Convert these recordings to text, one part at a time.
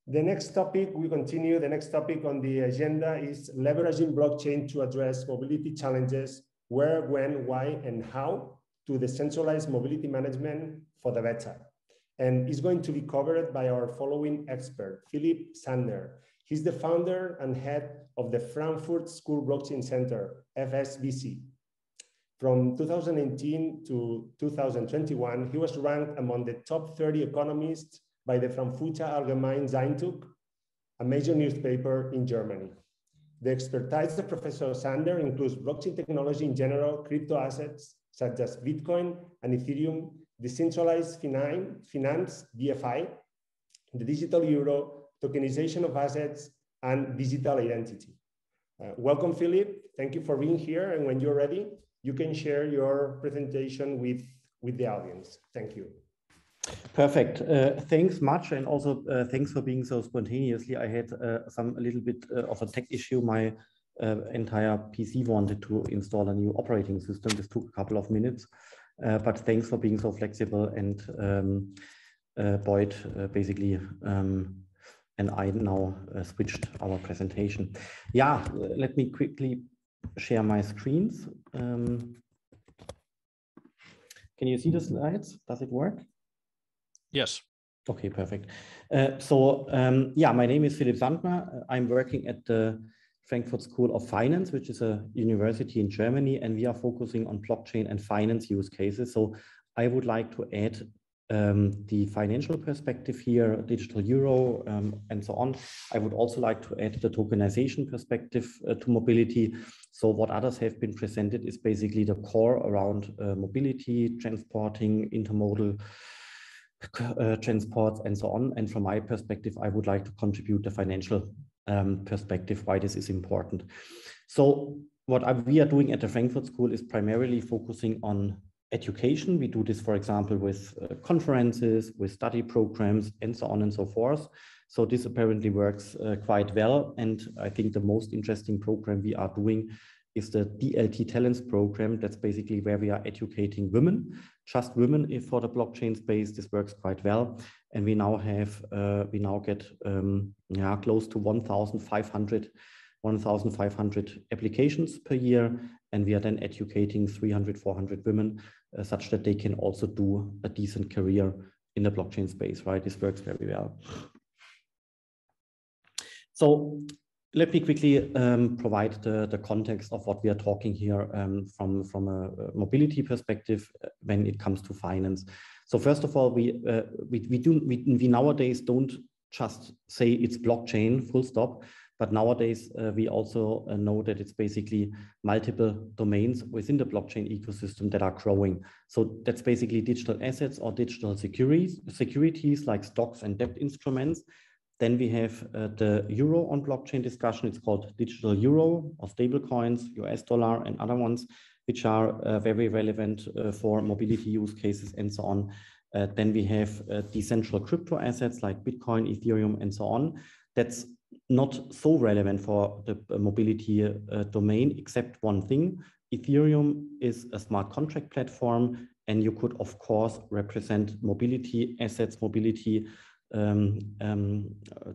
The next topic, we continue. The next topic on the agenda is leveraging blockchain to address mobility challenges, where, when, why, and how to decentralize mobility management for the better. And it's going to be covered by our following expert, Philipp Sandner. He's the founder and head of the Frankfurt School Blockchain Center, FSBC. From 2018 to 2021, he was ranked among the top 30 economists by the Frankfurter Allgemeine Zeitung, a major newspaper in Germany. The expertise of Professor Sandner includes blockchain technology in general, crypto assets such as Bitcoin and Ethereum, decentralized finance, DeFi, the digital euro, tokenization of assets, and digital identity. Welcome, Philipp. Thank you for being here. And when you're ready, you can share your presentation with the audience. Thank you. Perfect. Thanks much, and also thanks for being so spontaneously. I had a little bit of a tech issue. My entire PC wanted to install a new operating system. This took a couple of minutes, but thanks for being so flexible. And Boyd basically and I now switched our presentation. Yeah, let me quickly share my screens. Can you see the slides? Does it work? Yes. Okay, perfect. Yeah, my name is Philipp Sandner. I'm working at the Frankfurt School of Finance, which is a university in Germany, and we are focusing on blockchain and finance use cases. So I would like to add the financial perspective here, digital euro, and so on. I would also like to add the tokenization perspective to mobility. So what others have been presented is basically the core around mobility, transporting, intermodal transports, and so on. And from my perspective, I would like to contribute the financial perspective, why this is important. So what we are doing at the Frankfurt School is primarily focusing on education. We do this, for example, with conferences, with study programs, and so on and so forth. So this apparently works quite well. And I think the most interesting program we are doing is the DLT Talents program. That's basically where we are educating women, just women for the blockchain space. This works quite well. And we now have, we now get close to 1,500 applications per year. And we are then educating 300, 400 women such that they can also do a decent career in the blockchain space, right? This works very well. So let me quickly provide the context of what we are talking here from a mobility perspective when it comes to finance. So first of all, we nowadays don't just say it's blockchain, full stop, but nowadays we also know that it's basically multiple domains within the blockchain ecosystem that are growing. So that's basically digital assets or digital securities like stocks and debt instruments. Then we have the euro on blockchain discussion. It's called digital euro or stable coins, US dollar and other ones, which are very relevant for mobility use cases and so on. Then we have decentral crypto assets like Bitcoin, Ethereum, and so on. That's not so relevant for the mobility domain, except one thing. Ethereum is a smart contract platform, and you could, of course, represent mobility assets, mobility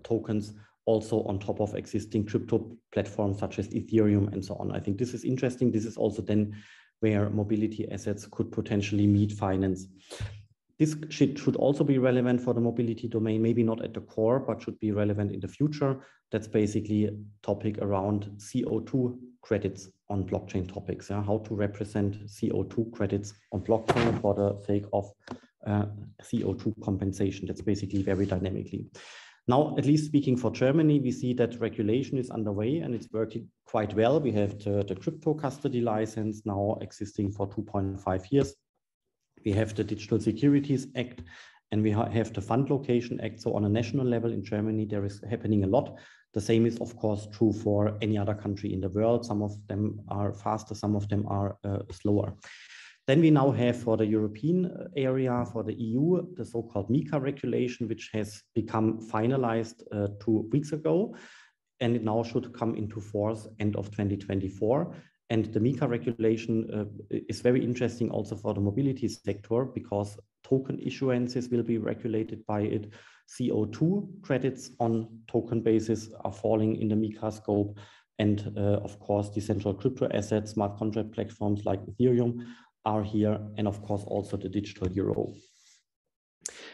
tokens also on top of existing crypto platforms such as Ethereum and so on. I think this is interesting. This is also then where mobility assets could potentially meet finance. This should also be relevant for the mobility domain, maybe not at the core, but should be relevant in the future. That's basically a topic around CO2 credits on blockchain topics, how to represent CO2 credits on blockchain for the sake of CO2 compensation. That's basically very dynamically. Now, at least speaking for Germany, we see that regulation is underway and it's working quite well. We have the crypto custody license now existing for 2.5 years. We have the Digital Securities Act, and we have the Fund Location Act. So on a national level in Germany, there is happening a lot. The same is, of course, true for any other country in the world. Some of them are faster, some of them are slower. Then we now have for the European area, for the EU, the so-called MiCA regulation, which has become finalized 2 weeks ago, and it now should come into force end of 2024. And the MiCA regulation is very interesting also for the mobility sector, because token issuances will be regulated by it. CO2 credits on token basis are falling in the MiCA scope. And of course, decentral crypto assets, smart contract platforms like Ethereum are here. And of course, also the digital euro.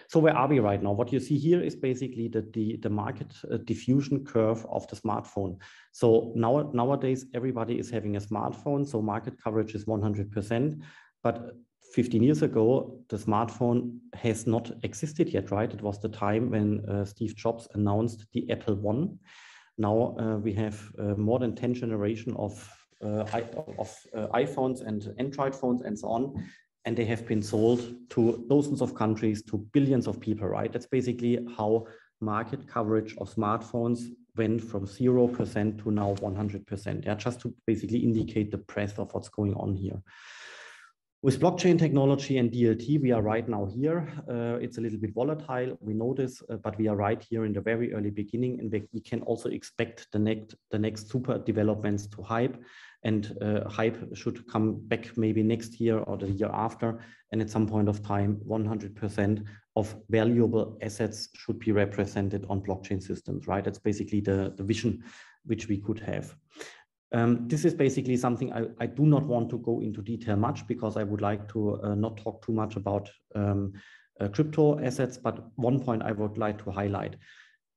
So where are we right now? What you see here is basically the market diffusion curve of the smartphone. So nowadays, everybody is having a smartphone. So market coverage is 100%. But 15 years ago, the smartphone has not existed yet, right? It was the time when Steve Jobs announced the Apple I. Now we have more than 10 generations of iPhones and Android phones and so on. And they have been sold to dozens of countries, to billions of people, right? That's basically how market coverage of smartphones went from 0% to now 100%. Yeah, just to basically indicate the breadth of what's going on here. With blockchain technology and DLT, we are right now here. It's a little bit volatile, we know this, but we are right here in the very early beginning, and we can also expect the next super developments to hype. And hype should come back maybe next year or the year after. And at some point of time, 100% of valuable assets should be represented on blockchain systems, right? That's basically the vision which we could have. This is basically something I do not want to go into detail much, because I would like to not talk too much about crypto assets. But one point I would like to highlight.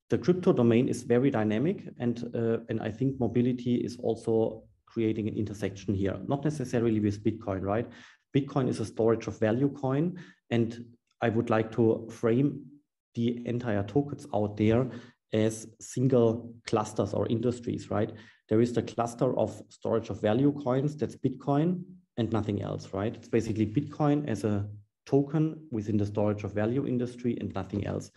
The crypto domain is very dynamic, and I think mobility is also creating an intersection here, not necessarily with Bitcoin, right? Bitcoin is a storage of value coin, and I would like to frame the entire tokens out there as single clusters or industries, right? There is the cluster of storage of value coins, that's Bitcoin and nothing else, right? It's basically Bitcoin as a token within the storage of value industry and nothing else.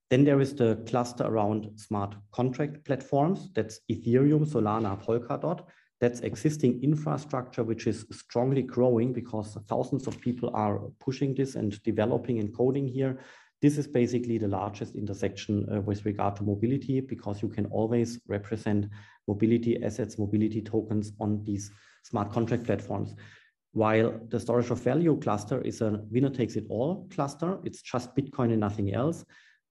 Then there is the cluster around smart contract platforms, that's Ethereum, Solana, Polkadot. That's existing infrastructure, which is strongly growing because thousands of people are pushing this and developing and coding here. This is basically the largest intersection with regard to mobility, because you can always represent mobility assets, mobility tokens on these smart contract platforms. While the storage of value cluster is a winner-takes-it-all cluster, it's just Bitcoin and nothing else.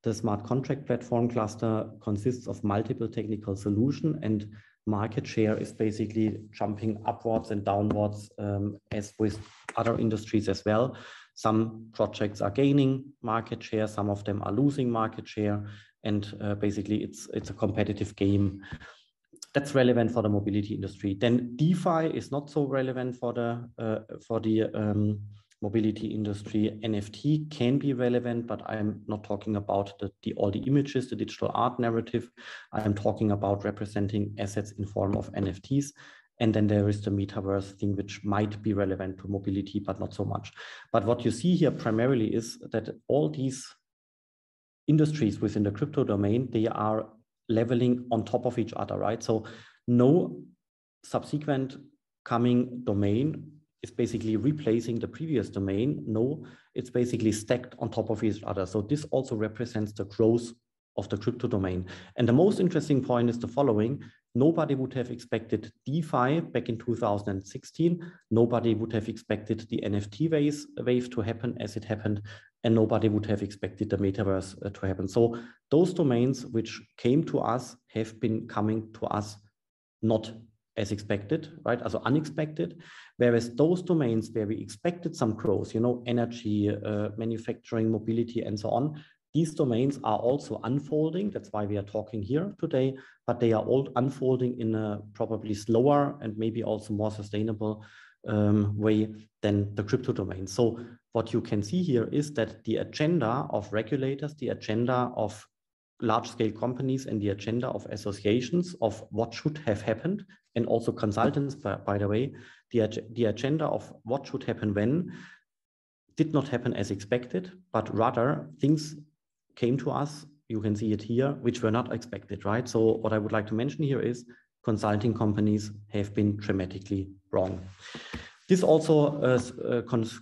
The smart contract platform cluster consists of multiple technical solutions, and market share is basically jumping upwards and downwards as with other industries as well. Some projects are gaining market share, some of them are losing market share, and basically it's a competitive game. That's relevant for the mobility industry. Then DeFi is not so relevant for the mobility industry. NFT can be relevant, but I'm not talking about all the images, the digital art narrative. I'm talking about representing assets in form of NFTs. And then there is the metaverse thing, which might be relevant to mobility, but not so much. But what you see here primarily is that all these industries within the crypto domain, they are leveling on top of each other, right? So no subsequent coming domain is basically replacing the previous domain. No, it's basically stacked on top of each other. So this also represents the growth of the crypto domain. And the most interesting point is the following. Nobody would have expected DeFi back in 2016. Nobody would have expected the NFT wave to happen as it happened. And nobody would have expected the metaverse to happen. So those domains which came to us have been coming to us not as expected, right? Also unexpected. Whereas those domains where we expected some growth, energy, manufacturing, mobility, and so on, these domains are also unfolding. That's why we are talking here today, but they are all unfolding in a probably slower and maybe also more sustainable way than the crypto domain. So what you can see here is that the agenda of regulators, the agenda of large-scale companies, and the agenda of associations of what should have happened, and also consultants, by the way, the agenda of what should happen when did not happen as expected, but rather things came to us, you can see it here, which were not expected, right? So what I would like to mention here is consulting companies have been dramatically wrong. This also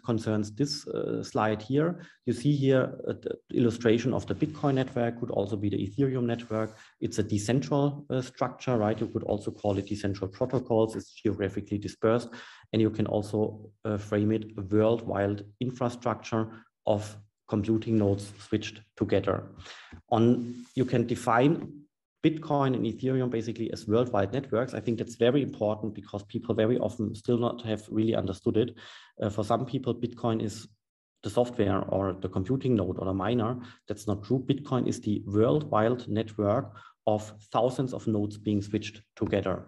concerns this slide here. You see here the illustration of the Bitcoin network, could also be the Ethereum network. It's a decentral structure, right? You could also call it decentral protocols. It's geographically dispersed. And you can also frame it a worldwide infrastructure of computing nodes switched together. You can define Bitcoin and Ethereum basically as worldwide networks. I think that's very important because people very often still not have really understood it. For some people, Bitcoin is the software or the computing node or a miner. That's not true. Bitcoin is the worldwide network of thousands of nodes being switched together.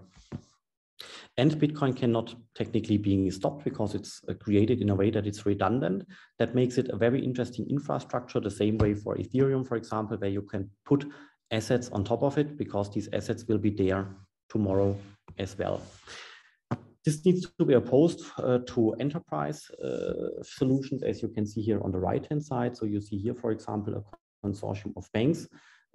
And Bitcoin cannot technically be stopped because it's created in a way that it's redundant. That makes it a very interesting infrastructure, the same way for Ethereum, for example, where you can put assets on top of it because these assets will be there tomorrow as well. This needs to be opposed to enterprise solutions, as you can see here on the right-hand side. So you see here, for example, a consortium of banks,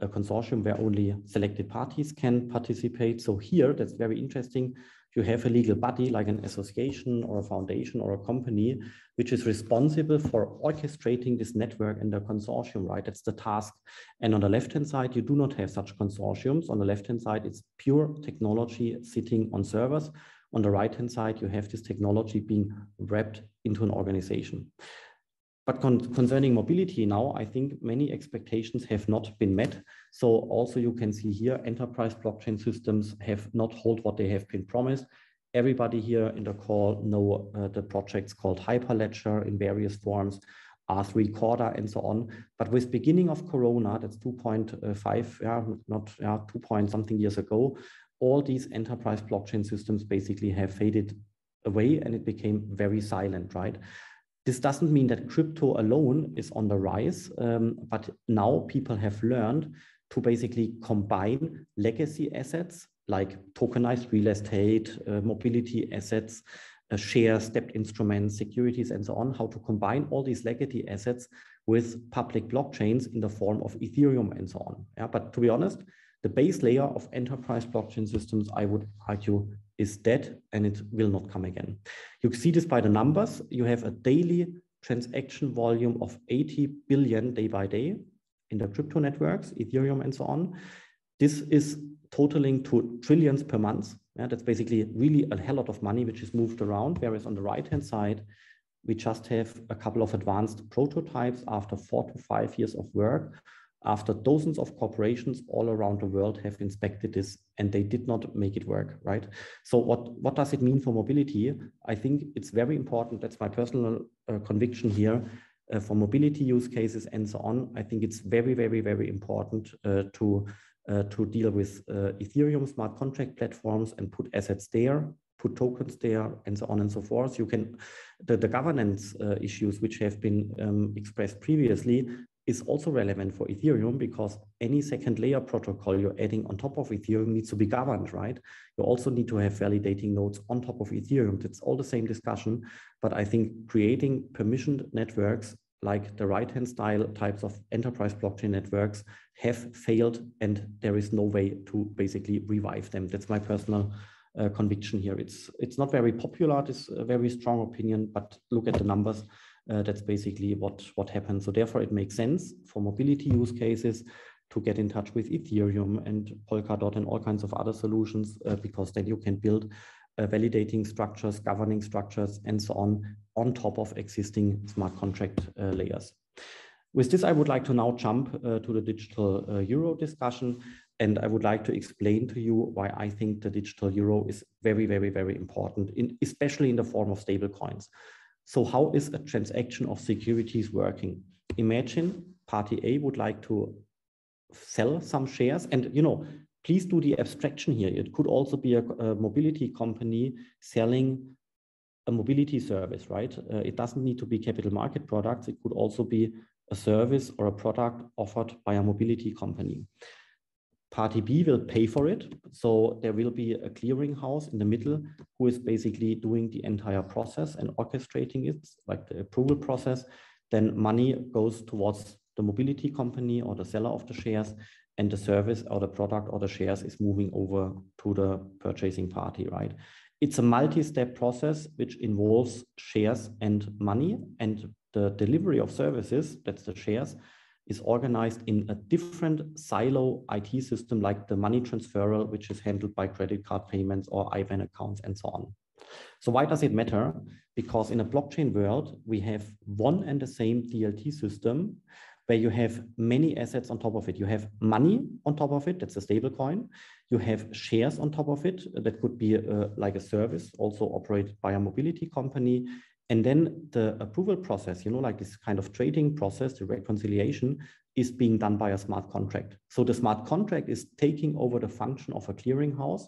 a consortium where only selected parties can participate. So here, that's very interesting. You have a legal body like an association or a foundation or a company, which is responsible for orchestrating this network and the consortium, right? That's the task. And on the left-hand side, you do not have such consortiums. On the left-hand side, it's pure technology sitting on servers. On the right-hand side, you have this technology being wrapped into an organization. But concerning mobility now, I think many expectations have not been met. So also you can see here, enterprise blockchain systems have not held what they have been promised. Everybody here in the call know the projects called Hyperledger in various forms, R3 Corda and so on. But with beginning of Corona, that's 2.5, 2 point something years ago, all these enterprise blockchain systems basically have faded away and it became very silent, right? This doesn't mean that crypto alone is on the rise, but now people have learned to basically combine legacy assets like tokenized real estate, mobility assets, shares, debt instruments, securities, and so on, how to combine all these legacy assets with public blockchains in the form of Ethereum and so on. Yeah, but to be honest, the base layer of enterprise blockchain systems, I would argue, is dead and it will not come again. You see this by the numbers. You have a daily transaction volume of 80 billion day by day in the crypto networks, Ethereum and so on. This is totaling to trillions per month. Yeah, that's basically really a hell lot of money which is moved around, whereas on the right-hand side, we just have a couple of advanced prototypes after 4 to 5 years of work, after dozens of corporations all around the world have inspected this and they did not make it work, right? So what does it mean for mobility? I think it's very important. That's my personal conviction here for mobility use cases and so on. I think it's very, very, very important to deal with Ethereum smart contract platforms and put assets there, put tokens there, and so on and so forth. You can, the governance issues which have been expressed previously is also relevant for Ethereum because any second layer protocol you're adding on top of Ethereum needs to be governed, right? You also need to have validating nodes on top of Ethereum. That's all the same discussion, but I think creating permissioned networks like the right-hand style types of enterprise blockchain networks have failed and there is no way to basically revive them. That's my personal conviction here. It's not very popular, this very strong opinion, but look at the numbers. That's basically what happens. So therefore, it makes sense for mobility use cases to get in touch with Ethereum and Polkadot and all kinds of other solutions because then you can build validating structures, governing structures, and so on top of existing smart contract layers. With this, I would like to now jump to the digital euro discussion. And I would like to explain to you why I think the digital euro is very, very, very important, especially in the form of stable coins. So how is a transaction of securities working? Imagine party A would like to sell some shares and, please do the abstraction here. It could also be a mobility company selling a mobility service, right? It doesn't need to be capital market products. It could also be a service or a product offered by a mobility company. Party B will pay for it. So there will be a clearinghouse in the middle who is basically doing the entire process and orchestrating it, like the approval process. Then money goes towards the mobility company or the seller of the shares, and the service or the product or the shares is moving over to the purchasing party, right? It's a multi-step process which involves shares and money, and the delivery of services, that's the shares, is organized in a different silo IT system like the money transferal, which is handled by credit card payments or IBAN accounts and so on. So why does it matter? Because in a blockchain world, we have one and the same DLT system where you have many assets on top of it. You have money on top of it, that's a stable coin. You have shares on top of it, that could be like a service, also operated by a mobility company. And then the approval process, like this kind of trading process, the reconciliation, is being done by a smart contract. So the smart contract is taking over the function of a clearinghouse.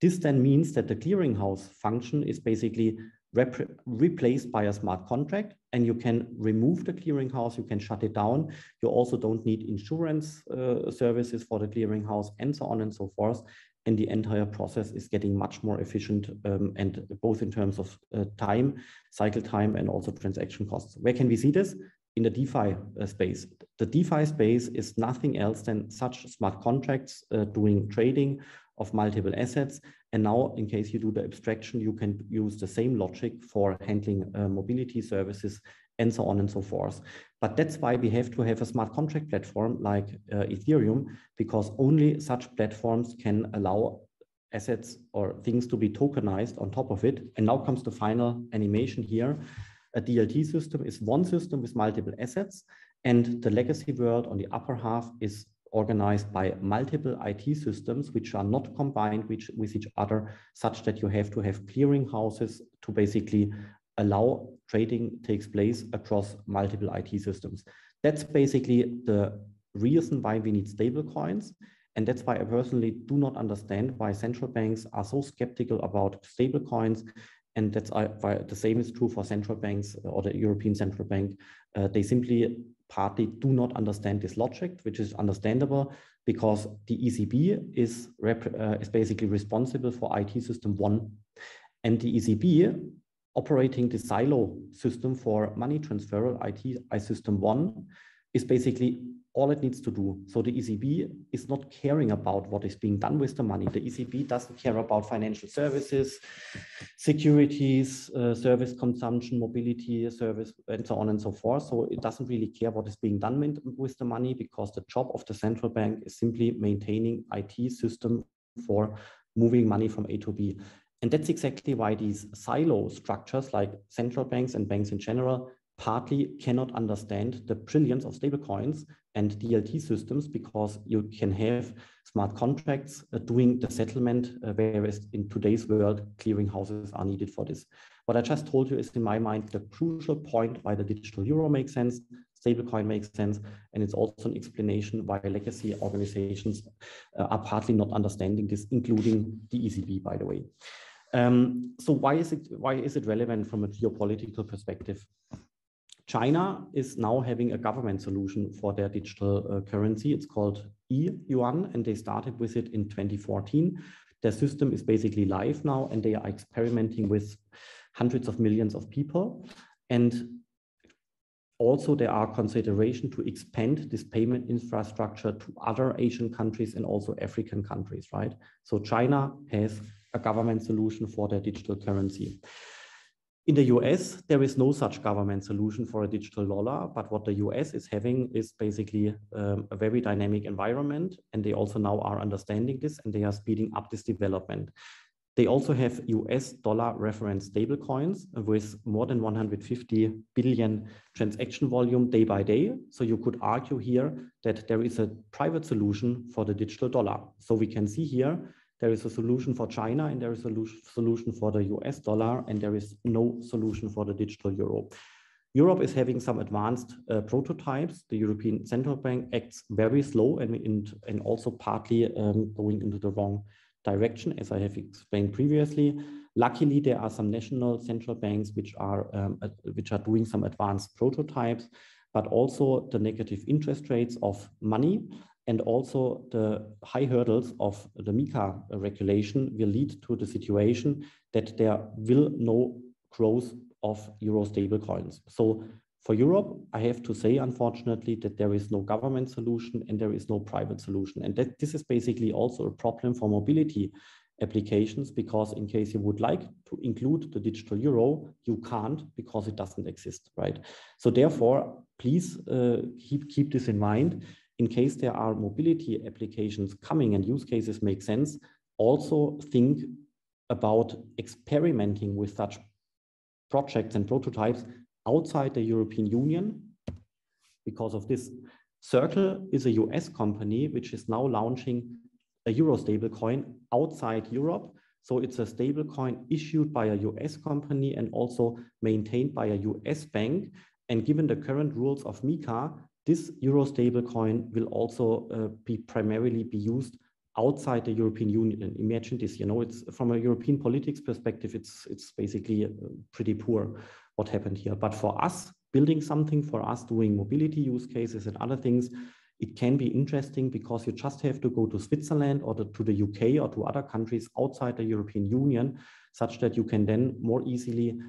This then means that the clearinghouse function is basically replaced by a smart contract, and you can remove the clearinghouse, you can shut it down. You also don't need insurance services for the clearinghouse, and so on and so forth. And the entire process is getting much more efficient, and both in terms of time, cycle time, and also transaction costs. Where can we see this? In the DeFi space. The DeFi space is nothing else than such smart contracts doing trading of multiple assets. And now, in case you do the abstraction, you can use the same logic for handling mobility services and so on and so forth. But that's why we have to have a smart contract platform like Ethereum, because only such platforms can allow assets or things to be tokenized on top of it. And now comes the final animation here. A DLT system is one system with multiple assets, and the legacy world on the upper half is organized by multiple IT systems which are not combined with each other, such that you have to have clearing houses to basically allow trading takes place across multiple IT systems. That's basically the reason why we need stable coins. And that's why I personally do not understand why central banks are so skeptical about stable coins. And that's why the same is true for central banks or the European Central Bank. They simply partly do not understand this logic, which is understandable because the ECB is basically responsible for IT system 1. And the ECB operating the silo system for money transfer, IT system 1, is basically all it needs to do. So the ECB is not caring about what is being done with the money. The ECB doesn't care about financial services, securities, service consumption, mobility service, and so on and so forth. So it doesn't really care what is being done with the money, because the job of the central bank is simply maintaining IT system for moving money from A to B. And that's exactly why these silo structures, like central banks and banks in general, partly cannot understand the brilliance of stablecoins and DLT systems, because you can have smart contracts doing the settlement, whereas in today's world, clearing houses are needed for this. What I just told you is, in my mind, the crucial point why the digital euro makes sense, stablecoin makes sense, and it's also an explanation why legacy organizations are partly not understanding this, including the ECB, by the way. So why is it relevant from a geopolitical perspective? China is now having a government solution for their digital currency. It's called e-yuan, and they started with it in 2014. Their system is basically live now, and they are experimenting with hundreds of millions of people. And also there are considerations to expand this payment infrastructure to other Asian countries and also African countries, right? So China has a government solution for their digital currency. In the US, there is no such government solution for a digital dollar, but what the US is having is basically a very dynamic environment, and they also now are understanding this, and they are speeding up this development. They also have US dollar reference stablecoins with more than 150 billion transaction volume day by day. So you could argue here that there is a private solution for the digital dollar. So we can see here, there is a solution for China, and there is a solution for the US dollar, and there is no solution for the digital euro. Europe is having some advanced prototypes. The European Central Bank acts very slow and also partly going into the wrong direction, as I have explained previously. Luckily, there are some national central banks which are doing some advanced prototypes, but also the negative interest rates of money and also the high hurdles of the MiCA regulation will lead to the situation that there will no growth of euro stablecoins. So for Europe, I have to say, unfortunately, that there is no government solution and there is no private solution. And that this is basically also a problem for mobility. applications, because in case you would like to include the digital euro, you can't because it doesn't exist, right? So therefore, please keep this in mind. In case there are mobility applications coming and use cases make sense, also think about experimenting with such projects and prototypes outside the European Union. Because of this, Circle is a US company which is now launching a euro stablecoin outside Europe. So it's a stablecoin issued by a US company and also maintained by a US bank. And given the current rules of MiCA, this euro stablecoin will also primarily be used outside the European Union. And imagine this, you know, it's from a European politics perspective, it's basically pretty poor what happened here. But for us, building something, for us doing mobility use cases and other things, it can be interesting because you just have to go to Switzerland or to the UK or to other countries outside the European Union, such that you can then more easily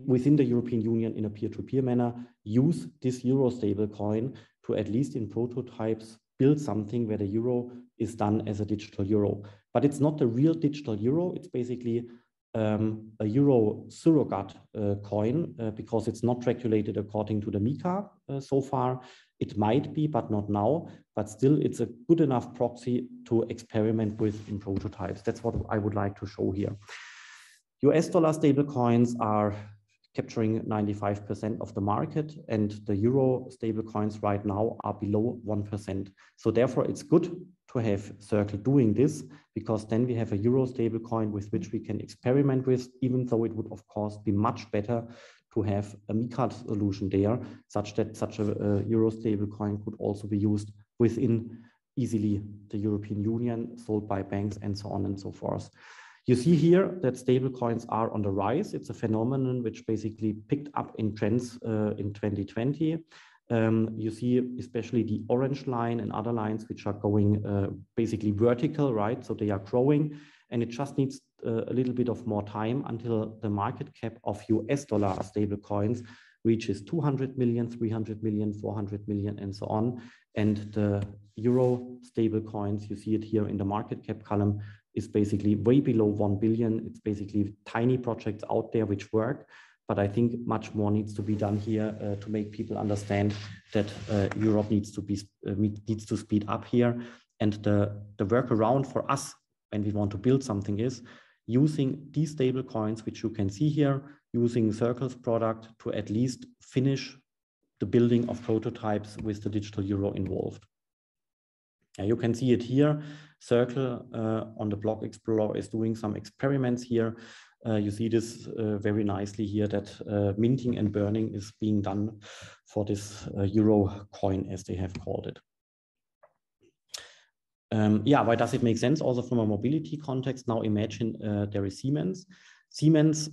within the European Union in a peer-to-peer manner, use this euro stablecoin to, at least in prototypes, build something where the euro is done as a digital euro. But it's not the real digital euro. It's basically a euro surrogate coin because it's not regulated according to the MiCA so far. It might be, but not now. But still, it's a good enough proxy to experiment with in prototypes. That's what I would like to show here. US dollar stablecoins are capturing 95% of the market, and the euro stablecoins right now are below 1%. So therefore, it's good to have Circle doing this, because then we have a euro stablecoin with which we can experiment with, even though it would, of course, be much better to have a MiCA solution there, such that such a euro stablecoin could also be used within easily the European Union, sold by banks and so on and so forth. You see here that stablecoins are on the rise. It's a phenomenon which basically picked up in trends in 2020. You see especially the orange line and other lines which are going basically vertical, right? So they are growing, and it just needs a little bit of more time until the market cap of US dollar stablecoins reaches 200 million, 300 million, 400 million, and so on. And the euro stablecoins, you see it here in the market cap column, is basically way below 1 billion. It's basically tiny projects out there which work, but I think much more needs to be done here to make people understand that Europe needs to speed up here. And the workaround for us when we want to build something is using these stable coins, which you can see here, using Circle's product to at least finish the building of prototypes with the digital euro involved. You can see it here. Circle on the Block Explorer is doing some experiments here. You see this very nicely here, that minting and burning is being done for this euro coin, as they have called it. Yeah, why does it make sense also from a mobility context? Now imagine there is Siemens. Siemens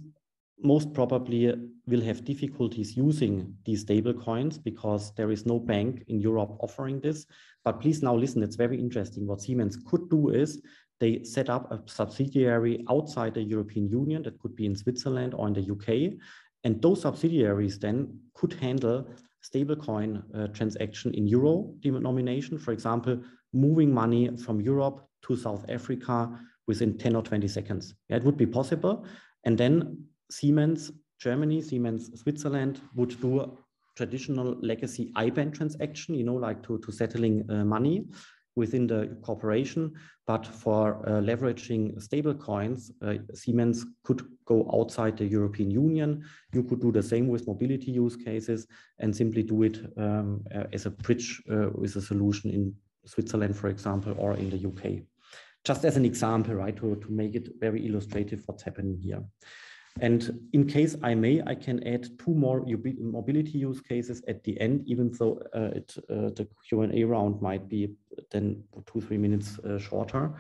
most probably will have difficulties using these stable coins because there is no bank in Europe offering this. But please now listen, it's very interesting. What Siemens could do is they set up a subsidiary outside the European Union, that could be in Switzerland or in the UK. And those subsidiaries then could handle stablecoin transaction in euro denomination, for example, moving money from Europe to South Africa within 10 or 20 seconds. Yeah, it would be possible. And then Siemens Germany, Siemens Switzerland would do a traditional legacy IBAN transaction, you know, like to settling money within the corporation. But for leveraging stable coins, Siemens could go outside the European Union. You could do the same with mobility use cases and simply do it as a bridge with a solution in Switzerland, for example, or in the UK. Just as an example, right, to make it very illustrative what's happening here. And in case I may, I can add two more mobility use cases at the end, even though the Q&A round might be then 2-3 minutes shorter.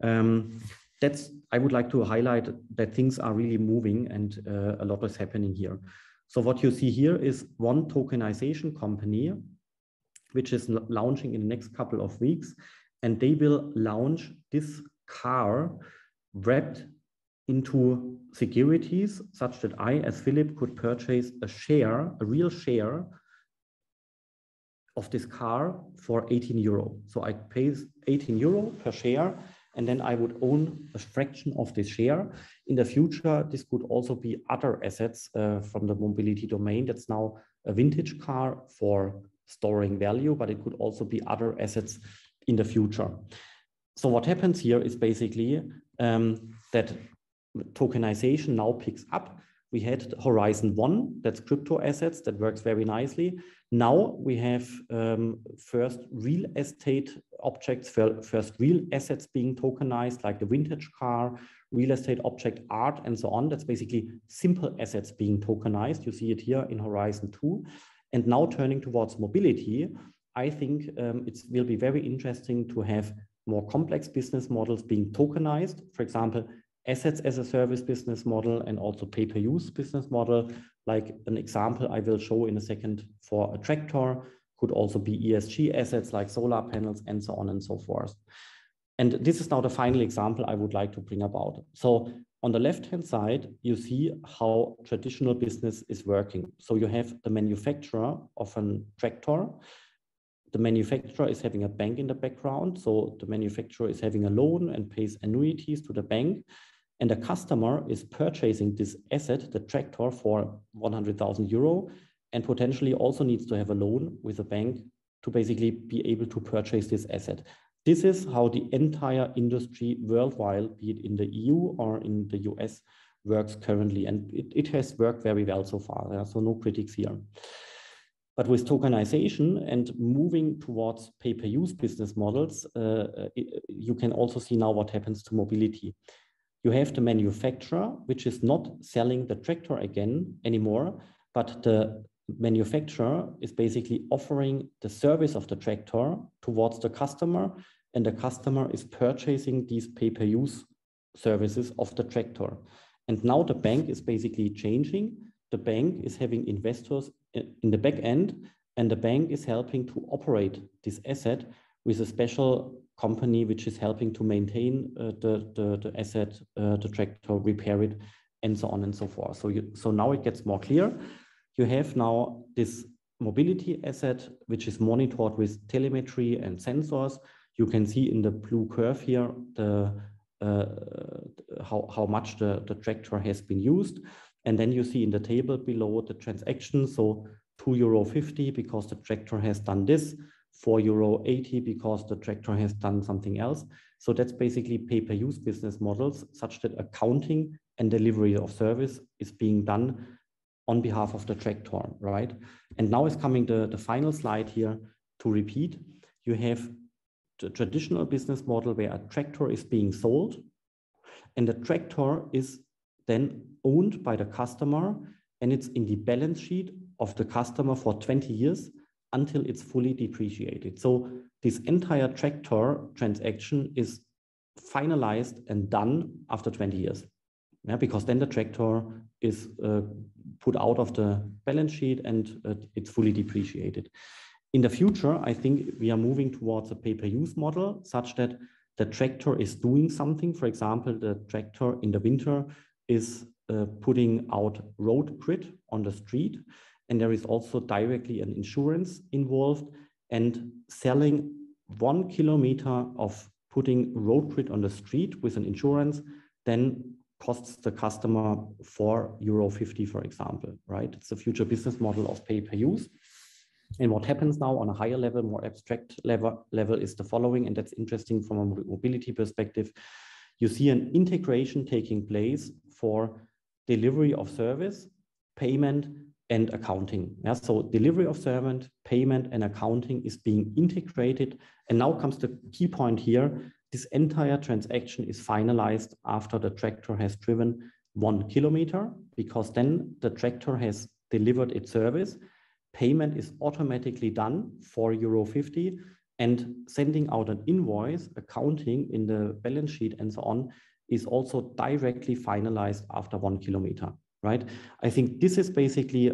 I would like to highlight that things are really moving and a lot is happening here. So what you see here is one tokenization company, which is launching in the next couple of weeks, and they will launch this car wrapped into securities such that I, as Philipp, could purchase a share, a real share of this car for 18 euro. So I pay 18 euro per share, and then I would own a fraction of this share. In the future, this could also be other assets from the mobility domain. That's now a vintage car for storing value, but it could also be other assets in the future. So what happens here is basically that tokenization now picks up. We had Horizon 1, that's crypto assets, that works very nicely. Now we have first real estate objects, first real assets being tokenized, like the vintage car, real estate object, art, and so on. That's basically simple assets being tokenized. You see it here in Horizon 2. And now turning towards mobility, I think it will be very interesting to have more complex business models being tokenized. For example, assets as a service business model and also pay-per-use business model. Like an example I will show in a second for a tractor, could also be ESG assets like solar panels and so on and so forth. And this is now the final example I would like to bring about. So on the left-hand side, you see how traditional business is working. So you have the manufacturer of a tractor. The manufacturer is having a bank in the background. So the manufacturer is having a loan and pays annuities to the bank. And the customer is purchasing this asset, the tractor, for 100,000 euro, and potentially also needs to have a loan with a bank to basically be able to purchase this asset. This is how the entire industry worldwide, be it in the EU or in the US, works currently. And it has worked very well so far. Yeah? So no critics here. But with tokenization and moving towards pay-per-use business models, you can also see now what happens to mobility. You have the manufacturer, which is not selling the tractor again anymore, but the manufacturer is basically offering the service of the tractor towards the customer, and the customer is purchasing these pay-per-use services of the tractor. And now the bank is basically changing. The bank is having investors in the back end, and the bank is helping to operate this asset with a special company which is helping to maintain the asset, the tractor, repair it, and so on and so forth. So now it gets more clear. You have now this mobility asset which is monitored with telemetry and sensors. You can see in the blue curve here how much the tractor has been used. And then you see in the table below the transactions, so €2.50 because the tractor has done this, €4.80 because the tractor has done something else. So that's basically pay-per-use business models, such that accounting and delivery of service is being done on behalf of the tractor, right? And now is coming the final slide here to repeat. You have the traditional business model where a tractor is being sold, and the tractor is then owned by the customer, and it's in the balance sheet of the customer for 20 years until it's fully depreciated. So this entire tractor transaction is finalized and done after 20 years. Yeah, because then the tractor is put out of the balance sheet and it's fully depreciated. In the future, I think we are moving towards a pay-per-use model such that the tractor is doing something. For example, the tractor in the winter is putting out road grid on the street, and there is also directly an insurance involved, and selling 1 kilometer of putting road grid on the street with an insurance then costs the customer €4.50, for example, right? It's a future business model of pay-per-use. And what happens now on a higher level, more abstract level is the following, and that's interesting from a mobility perspective. You see an integration taking place for delivery of service, payment, and accounting. Yeah, so delivery of service, payment, and accounting is being integrated. And now comes the key point here. This entire transaction is finalized after the tractor has driven 1 kilometer, because then the tractor has delivered its service. Payment is automatically done, €4.50, and sending out an invoice, accounting in the balance sheet and so on, is also directly finalized after 1 kilometer, right? I think this is basically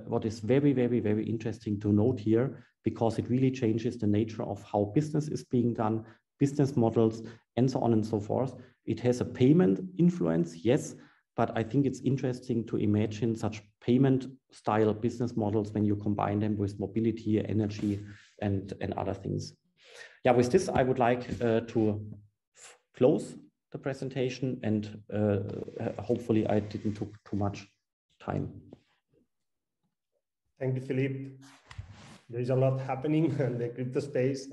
what is very, very, very interesting to note here, because it really changes the nature of how business is being done, business models, and so on and so forth. It has a payment influence, yes, but I think it's interesting to imagine such payment style business models when you combine them with mobility, energy, and other things. Yeah, with this, I would like to close the presentation, and hopefully I didn't took too much time. Thank you, Philipp. There is a lot happening in the crypto space,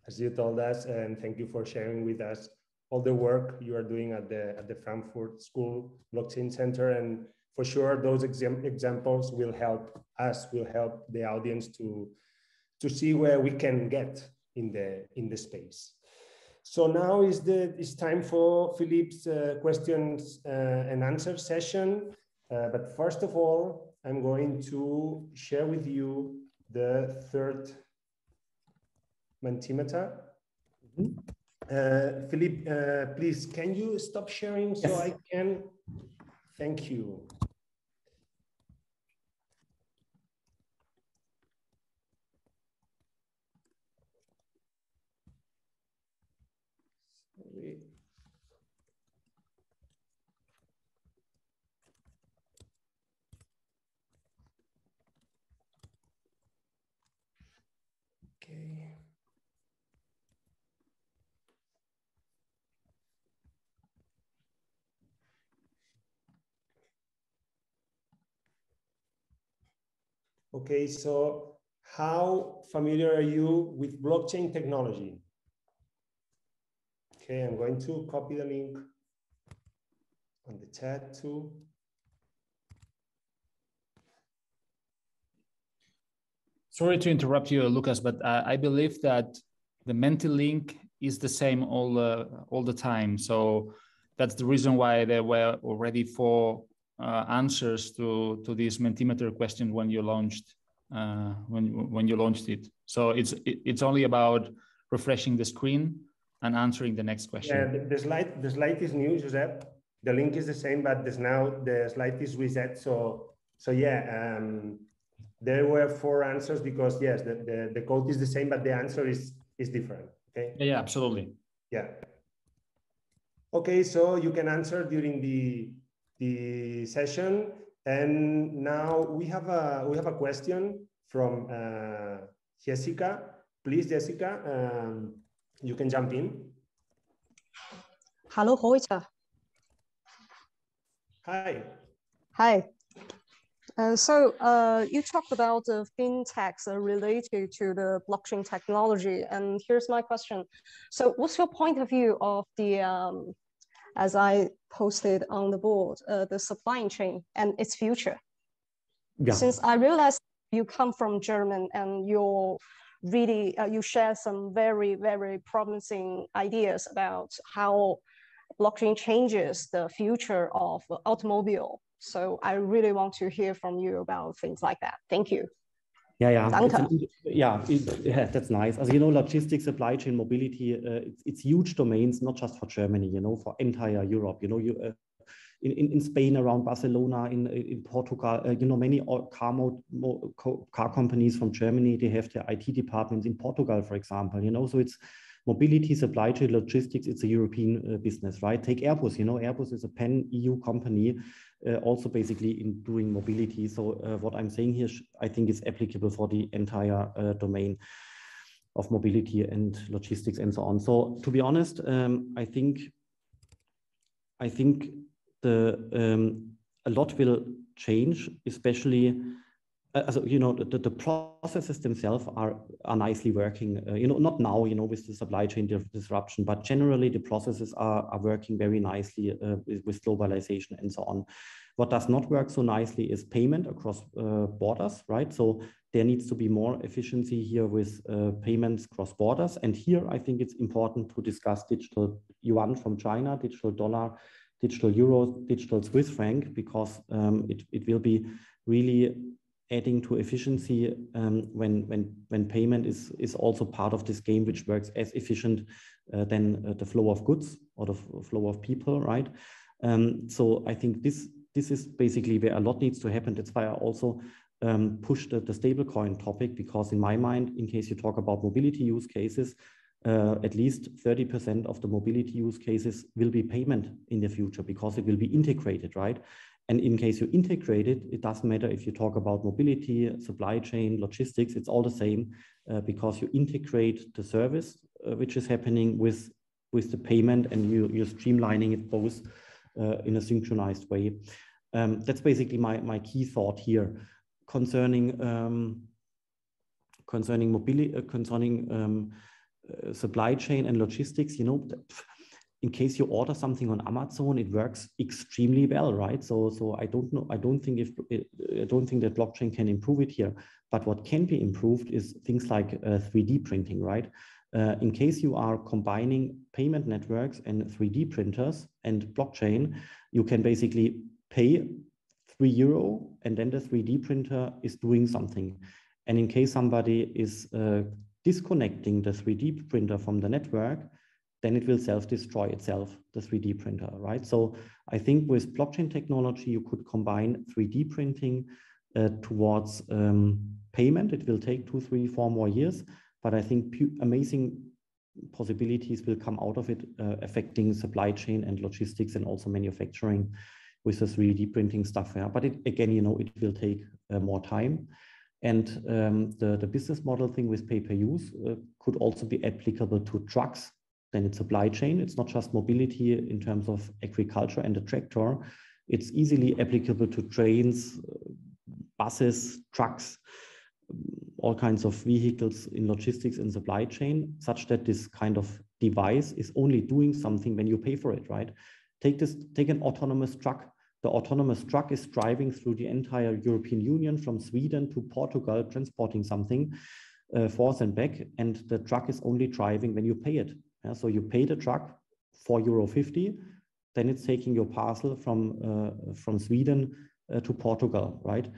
as you told us, and thank you for sharing with us all the work you are doing at the Frankfurt School Blockchain Center. And for sure, those examples will help us, will help the audience to see where we can get in the space. So now is time for Philipp's questions and answer session. But first of all, I'm going to share with you the third Mentimeter. Mm-hmm. Philipp, please, can you stop sharing so I can? Thank you. Sorry. Okay. Okay, so how familiar are you with blockchain technology? Okay, I'm going to copy the link on the chat too. Sorry to interrupt you, Lucas, but I believe that the Menti link is the same all the time. So that's the reason why there were already 4 answers to this Mentimeter question when you launched when you launched it. So it's only about refreshing the screen and answering the next question. Yeah, the slide is new, Josep. The link is the same, but the slide is reset. So yeah, there were 4 answers because yes, the code is the same, but the answer is different. Okay. Yeah, absolutely. Yeah. Okay, so you can answer during the session, and now we have a question from Jessica. Please, Jessica, you can jump in. Hallo heute. Hi. Hi. So you talked about the fintechs related to the blockchain technology, and here's my question. So what's your point of view of the, as I posted on the board, the supply chain and its future? Yeah. Since I realized you come from German and you're really, you share some very, very promising ideas about how blockchain changes the future of automobile. So I really want to hear from you about things like that. Thank you. Yeah, that's nice. As you know, logistics, supply chain, mobility, it's huge domains, not just for Germany, you know, for entire Europe. You know, in Spain, around Barcelona, in Portugal, you know, many car companies from Germany, they have their IT departments in Portugal, for example, you know, so it's mobility, supply chain, logistics, it's a European business, right? Take Airbus, you know, Airbus is a pan-EU company, also basically in doing mobility. So what I'm saying here, I think is applicable for the entire domain of mobility and logistics and so on. So to be honest, I think a lot will change, especially you know, the processes themselves are nicely working, you know, not now, you know, with the supply chain disruption, but generally the processes are working very nicely with globalization and so on. What does not work so nicely is payment across borders, right? So there needs to be more efficiency here with payments cross borders. And here, I think it's important to discuss digital yuan from China, digital dollar, digital euro, digital Swiss franc, because it will be really adding to efficiency when payment is also part of this game, which works as efficient than the flow of goods or the flow of people, right? So I think this is basically where a lot needs to happen. That's why I also pushed the stablecoin topic, because in my mind, in case you talk about mobility use cases, at least 30% of the mobility use cases will be payment in the future, because it will be integrated, right? And in case you integrate it, it doesn't matter if you talk about mobility, supply chain, logistics, it's all the same, because you integrate the service which is happening with with the payment, and you're streamlining it both in a synchronized way. That's basically my key thought here concerning mobility, concerning supply chain and logistics. You know, in case you order something on Amazon, it works extremely well, right? So I don't know. I don't think that blockchain can improve it here. But what can be improved is things like 3D printing, right? In case you are combining payment networks and 3D printers and blockchain, you can basically pay €3 and then the 3D printer is doing something. And in case somebody is disconnecting the 3D printer from the network, then it will self-destroy itself, the 3D printer, right? So I think with blockchain technology, you could combine 3D printing towards payment. It will take 2, 3, 4 more years, but I think amazing possibilities will come out of it, affecting supply chain and logistics and also manufacturing with the 3D printing stuff. Yeah. But again, you know, it will take more time. And the business model thing with pay-per-use could also be applicable to trucks. Then it's supply chain. It's not just mobility in terms of agriculture and a tractor. It's easily applicable to trains, buses, trucks, all kinds of vehicles in logistics and supply chain, such that this kind of device is only doing something when you pay for it, right? Take an autonomous truck. The autonomous truck is driving through the entire European Union from Sweden to Portugal, transporting something forth and back, and the truck is only driving when you pay it. Yeah, so you pay the truck €4.50, then it's taking your parcel from Sweden to Portugal, right?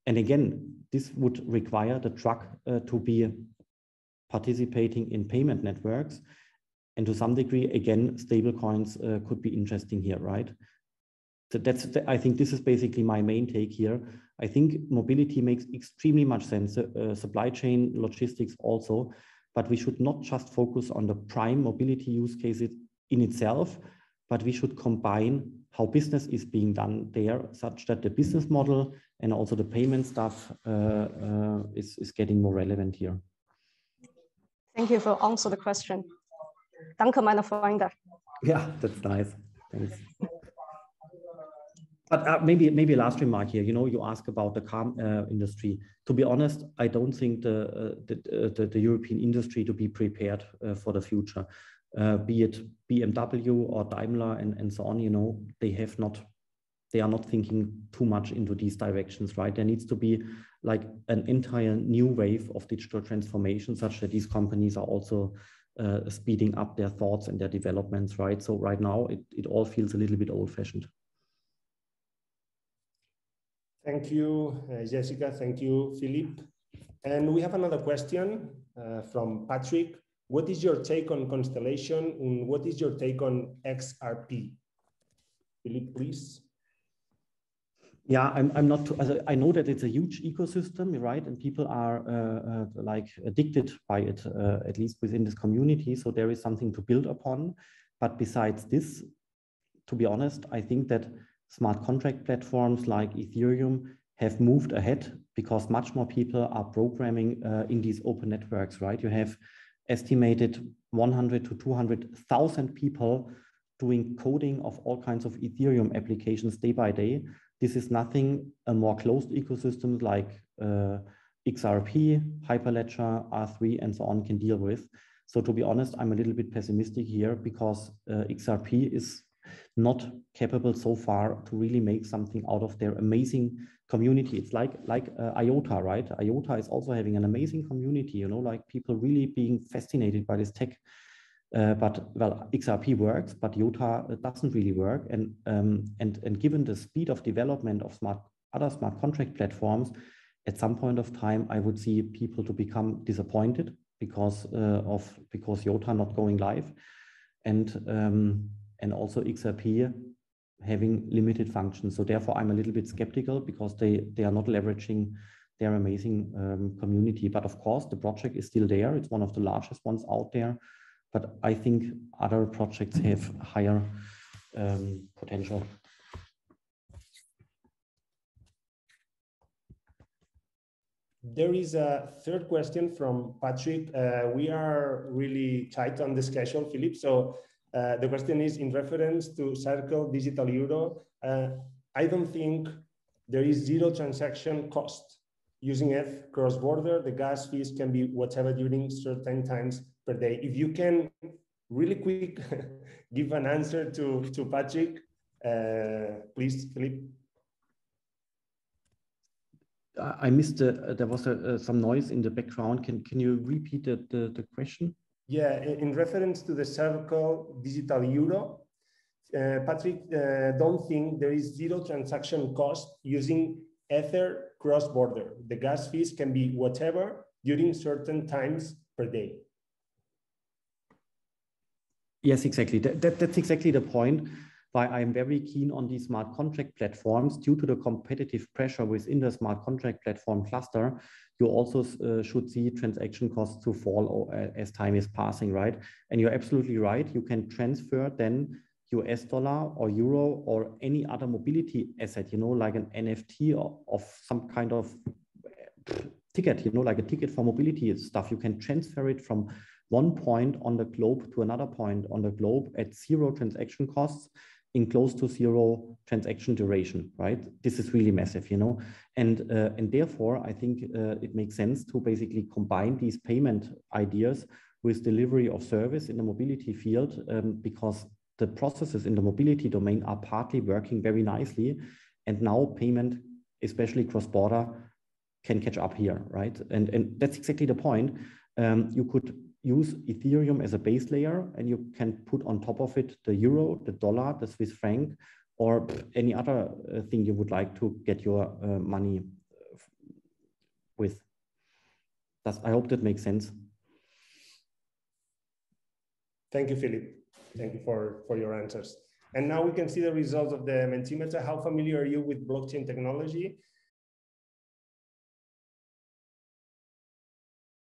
And again, this would require the truck to be participating in payment networks. And to some degree, again, stable coins could be interesting here, right? So I think this is basically my main take here. I think mobility makes extremely much sense, supply chain, logistics also, but we should not just focus on the prime mobility use cases in itself, but we should combine how business is being done there, such that the business model and also the payment stuff is getting more relevant here. Thank you for answering the question. Danke, meine Freunde. Yeah, that's nice. Thanks. But maybe a last remark here. You know, you ask about the car industry. To be honest, I don't think the European industry to be prepared for the future. Be it BMW or Daimler and so on. You know, they are not thinking too much into these directions, right? There needs to be like an entire new wave of digital transformation, such that these companies are also speeding up their thoughts and their developments, right? So right now, it all feels a little bit old-fashioned. Thank you, Jessica. Thank you, Philipp. And we have another question from Patrick. What is your take on Constellation and what is your take on XRP? Philipp, please. Yeah, I'm not. I know that it's a huge ecosystem, right? And people are like addicted by it, at least within this community. So there is something to build upon. But besides this, to be honest, I think that smart contract platforms like Ethereum have moved ahead because much more people are programming in these open networks, right? You have estimated 100 to 200,000 people doing coding of all kinds of Ethereum applications day by day. This is nothing a more closed ecosystem like XRP, Hyperledger, R3, and so on can deal with. So to be honest, I'm a little bit pessimistic here because XRP is not capable so far to really make something out of their amazing community. It's like IOTA, right? IOTA is also having an amazing community, you know, like people really being fascinated by this tech. But well, XRP works, but IOTA doesn't really work. And given the speed of development of other smart contract platforms, at some point of time, I would see people to become disappointed because IOTA not going live, and also XRP having limited functions. So therefore, I'm a little bit skeptical because they are not leveraging their amazing community. But of course, the project is still there. It's one of the largest ones out there. But I think other projects have higher potential. There is a third question from Patrick. We are really tight on the schedule, Philipp. So The question is in reference to Circle Digital Euro. I don't think there is zero transaction cost using it cross-border. The gas fees can be whatever during certain times per day. If you can really quick give an answer to Patrick, please, Philipp. I missed, there was some noise in the background. Can you repeat the question? Yeah, in reference to the Circle Digital Euro, Patrick, don't think there is zero transaction cost using Ether cross-border. The gas fees can be whatever during certain times per day. Yes, exactly. That's exactly the point why I'm very keen on these smart contract platforms. Due to the competitive pressure within the smart contract platform cluster, you also should see transaction costs to fall as time is passing, right? And you're absolutely right. You can transfer then US dollar or euro or any other mobility asset, you know, like an NFT of some kind of ticket, you know, like a ticket for mobility stuff. You can transfer it from one point on the globe to another point on the globe at zero transaction costs in close to zero transaction duration, right? This is really massive, you know, and therefore I think it makes sense to basically combine these payment ideas with delivery of service in the mobility field, because the processes in the mobility domain are partly working very nicely, and now payment, especially cross-border, can catch up here, right? And that's exactly the point. You could use Ethereum as a base layer, and you can put on top of it the euro, the dollar, the Swiss franc, or any other thing you would like to get your money with. I hope that makes sense. Thank you, Philipp. Thank you for your answers. And now we can see the results of the Mentimeter. How familiar are you with blockchain technology?